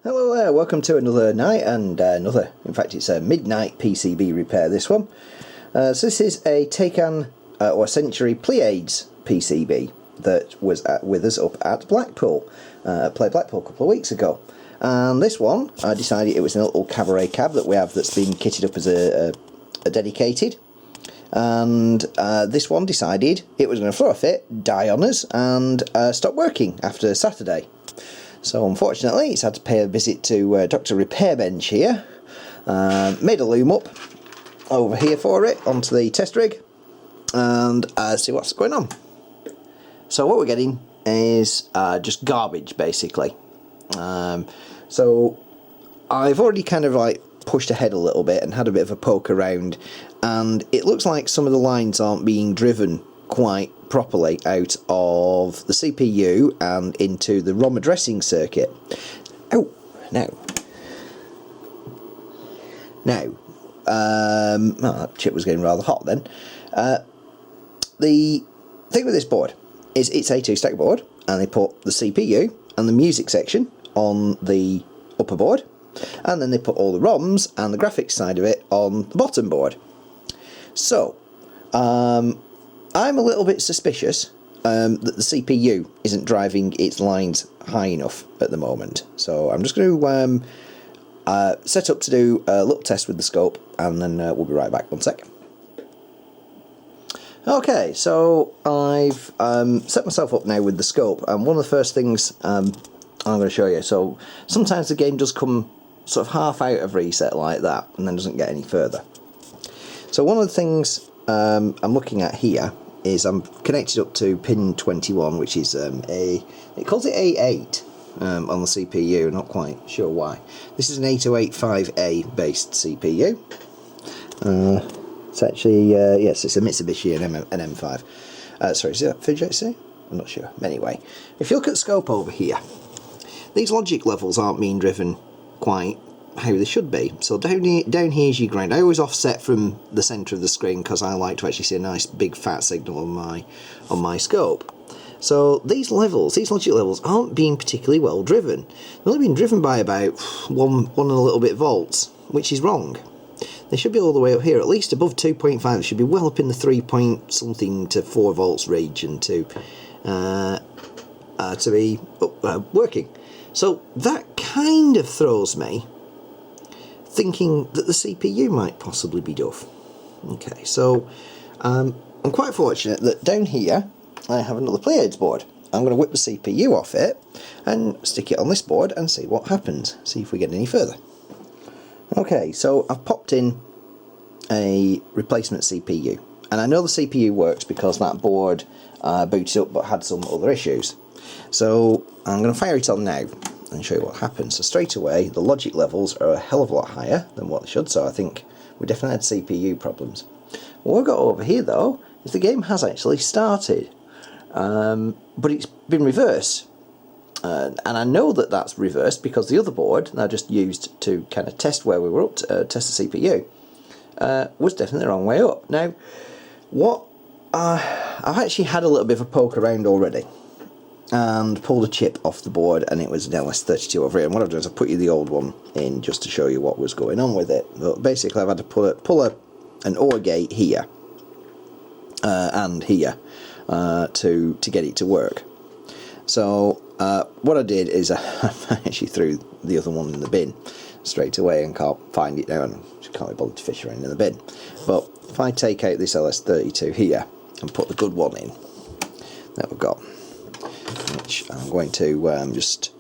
Hello there, welcome to another night and in fact it's a midnight PCB repair, this one. So this is a Tehkan or Centuri Pleiads PCB that was with us up at Blackpool, Play Blackpool a couple of weeks ago. And this one, I decided it was a little cabaret cab that we have that's been kitted up as a dedicated. And this one decided it was going to throw a fit, die on us, and stop working after Saturday. So unfortunately it's had to pay a visit to Dr. Repairbench here. Made a loom up over here for it onto the test rig and see what's going on. So what we're getting is just garbage basically. So I've already kind of like pushed ahead a little bit and had a bit of a poke around, and it looks like some of the lines aren't being driven quite properly out of the CPU and into the ROM addressing circuit. Oh, no. Now, that chip was getting rather hot then. The thing with this board is it's a two-stack board, and they put the CPU and the music section on the upper board, and then they put all the ROMs and the graphics side of it on the bottom board. So, I'm a little bit suspicious that the CPU isn't driving its lines high enough at the moment. So I'm just going to set up to do a little test with the scope, and then we'll be right back. One sec. Okay, so I've set myself up now with the scope, and one of the first things I'm going to show you. So sometimes the game does come sort of half out of reset like that, and then doesn't get any further. So one of the things I'm looking at here is I'm connected up to pin 21, which is it calls it A8 on the CPU, not quite sure why. This is an 8085A based CPU. It's actually, yes, it's a Mitsubishi and an M5. Sorry, is that Fujitsu? I'm not sure. Anyway, if you look at the scope over here, these logic levels aren't being driven quite how they should be. So down here is your ground. I always offset from the centre of the screen because I like to actually see a nice big fat signal on my scope. So these logic levels aren't being particularly well driven. They've only been driven by about one and a little bit volts, which is wrong. They should be all the way up here, at least above 2.5. They should be well up in the 3 point something to 4 volts region to be working. So that kind of throws me thinking that the CPU might possibly be duff. Okay, so I'm quite fortunate that down here I have another Pleiads board. I'm going to whip the CPU off it and stick it on this board and see what happens, see if we get any further. Okay, so I've popped in a replacement CPU, and I know the CPU works because that board booted up but had some other issues. So I'm going to fire it on now and show you what happens. So straight away the logic levels are a hell of a lot higher than what they should, so I think we definitely had CPU problems. What we've got over here though is the game has actually started, but it's been reversed, and I know that that's reversed because the other board that I just used to kind of test where we were up to test the CPU was definitely the wrong way up. Now what I've actually had a little bit of a poke around already and pulled a chip off the board, and it was an LS32 over here, and what I've done is I've put you the old one in just to show you what was going on with it. But basically I've had to pull an OR gate here and here to get it to work. So what I did is I actually threw the other one in the bin straight away and can't find it now, and can't be bothered to fish around in the bin. But if I take out this LS32 here and put the good one in that we've got, which I'm going to just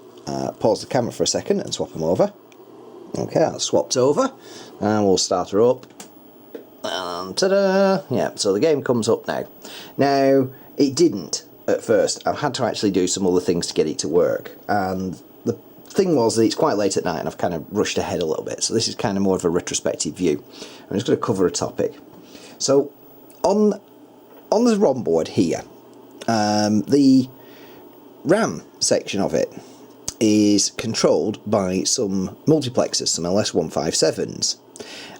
pause the camera for a second and swap them over. Okay, that's swapped over, and we'll start her up, and ta-da! Yeah, so the game comes up now. Now, it didn't at first. I've had to actually do some other things to get it to work, and the thing was that it's quite late at night and I've kind of rushed ahead a little bit, so this is kind of more of a retrospective view. I'm just going to cover a topic. So, on the ROM board here, the RAM section of it is controlled by some multiplexers, some LS157s,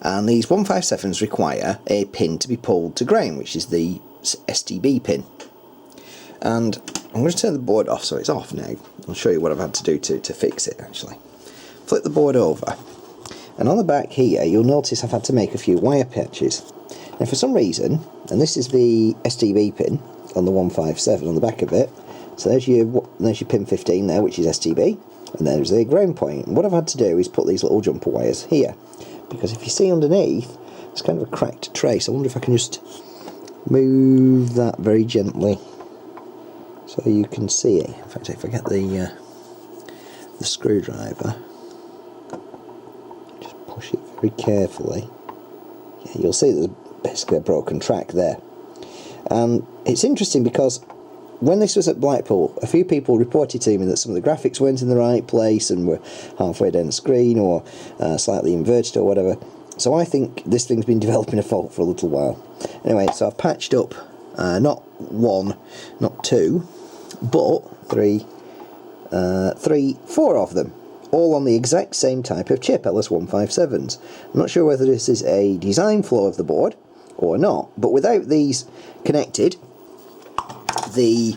and these 157s require a pin to be pulled to ground, which is the STB pin. And I'm going to turn the board off so it's off now. I'll show you what I've had to do to fix it actually. flip the board over, and on the back here you'll notice I've had to make a few wire patches. And for some reason, and this is the STB pin on the 157 on the back of it, so there's your pin 15 there, which is STB, and there's the ground point. And what I've had to do is put these little jumper wires here, because if you see underneath, it's kind of a cracked trace. I wonder if I can just move that very gently so you can see it. In fact, if I get the screwdriver, just push it very carefully, yeah, you'll see there's basically a broken track there. And it's interesting because when this was at Blackpool, a few people reported to me that some of the graphics weren't in the right place and were halfway down the screen or slightly inverted or whatever. So I think this thing's been developing a fault for a little while. Anyway, so I've patched up not one, not two, but four of them, all on the exact same type of chip, LS157s. I'm not sure whether this is a design flaw of the board or not, but without these connected, the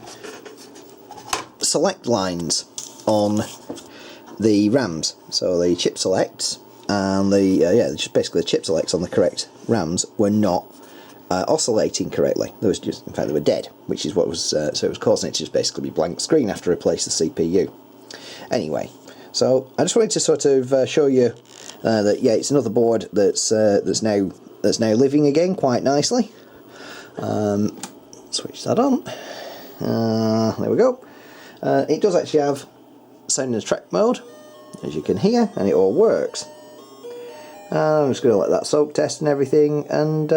select lines on the RAMs, so the chip selects and just basically the chip selects on the correct RAMs were not oscillating correctly. There was just, in fact, they were dead, which is what was so it was causing it to just basically be blank screen after replace the CPU. Anyway, so I just wanted to sort of show you that it's another board that's now living again quite nicely. Switch that on. There we go. It does actually have sound and track mode, as you can hear, and it all works. I'm just going to let that soak test and everything, and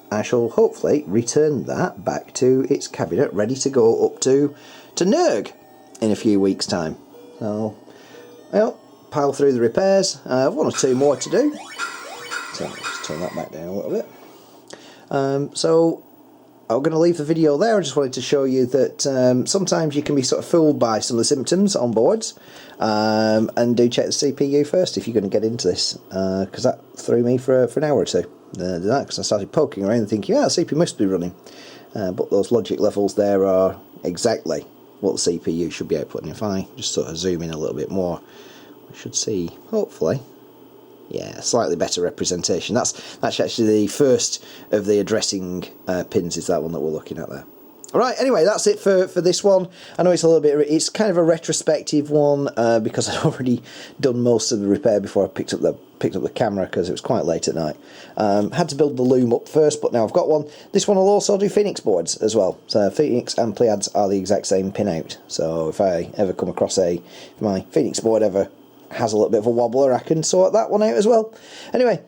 I shall hopefully return that back to its cabinet, ready to go up to NERG in a few weeks' time. So, well, pile through the repairs. I have one or two more to do. So I'll just turn that back down a little bit. So I'm going to leave the video there. I just wanted to show you that sometimes you can be sort of fooled by some of the symptoms on boards, and do check the CPU first if you're going to get into this, because that threw me for an hour or two. Because I started poking around and thinking, the CPU must be running, but those logic levels there are exactly what the CPU should be outputting. If I just sort of zoom in a little bit more, we should see, hopefully, slightly better representation. That's actually the first of the addressing pins, is that one that we're looking at there. Alright, anyway, that's it for this one. I know it's kind of a retrospective one, because I'd already done most of the repair before I picked up the camera, because it was quite late at night. Had to build the loom up first, but now I've got one. This one will also do Phoenix boards as well. So Phoenix and Pleiads are the exact same pin out. So if I ever come across if my Phoenix board ever has a little bit of a wobbler, I can sort that one out as well. Anyway,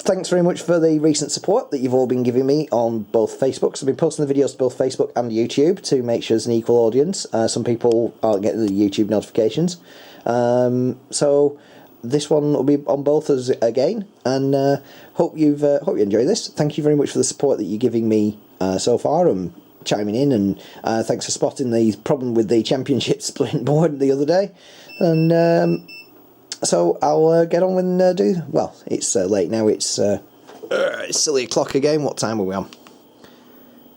thanks very much for the recent support that you've all been giving me on both Facebooks. I've been posting the videos to both Facebook and YouTube to make sure there's an equal audience. Some people aren't getting the YouTube notifications. So this one will be on both as again, and hope you enjoy this. Thank you very much for the support that you're giving me so far, and chiming in, and thanks for spotting the problem with the championship splint board the other day. And so I'll get on and well, it's late now, it's silly o'clock again. What time are we on?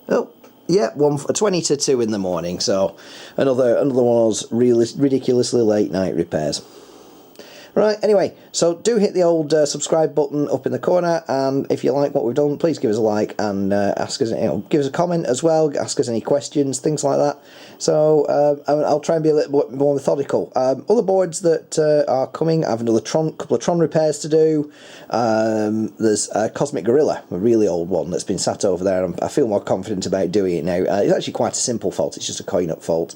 Oh, yeah, 20 to 2 in the morning, so another one of those ridiculously late night repairs. Right, anyway, so do hit the old subscribe button up in the corner, and if you like what we've done, please give us a like, and ask us, give us a comment as well, ask us any questions, things like that. So I'll try and be a little bit more methodical. Other boards that are coming, I have another couple of Tron repairs to do. There's a Cosmic Gorilla, a really old one that's been sat over there, and I feel more confident about doing it now. It's actually quite a simple fault, it's just a coin-up fault.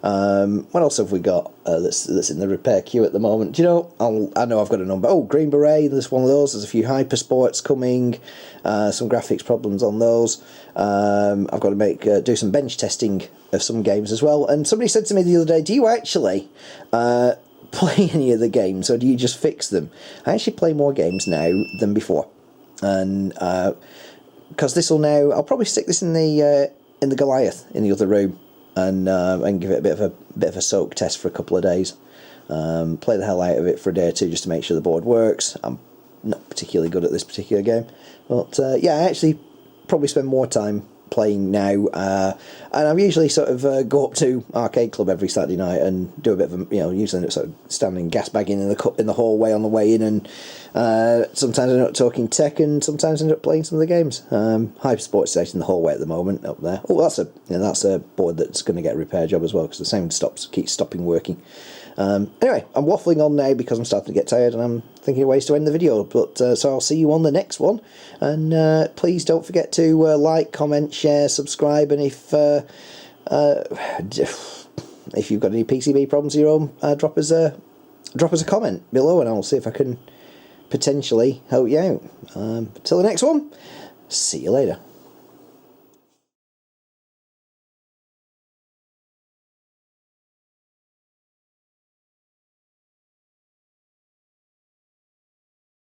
What else have we got that's in the repair queue at the moment? Do you know, I know I've got a number. Oh, Green Beret, there's one of those. There's a few Hyper Sports coming, some graphics problems on those. I've got to do some bench testing of some games as well. And somebody said to me the other day, do you actually play any of the games, or do you just fix them? I actually play more games now than before. And because this will now, I'll probably stick this in the Goliath in the other room, and give it a bit of a soak test for a couple of days. Play the hell out of it for a day or two just to make sure the board works. I'm not particularly good at this particular game, but yeah, I actually probably spend more time playing now, and I usually sort of go up to Arcade Club every Saturday night and do a bit of usually end up sort of standing gas bagging in the hallway on the way in, and sometimes I end up talking tech, and sometimes I end up playing some of the games. Hypersport Station in the hallway at the moment up there. Oh, that's a board that's going to get a repair job as well, because the sound keeps stopping working. Anyway, I'm waffling on now because I'm starting to get tired and I'm thinking of ways to end the video, but so I'll see you on the next one, and please don't forget to like, comment, share, subscribe, and if you've got any PCB problems of your own, drop us a comment below and I'll see if I can potentially help you out. Till the next one, see you later.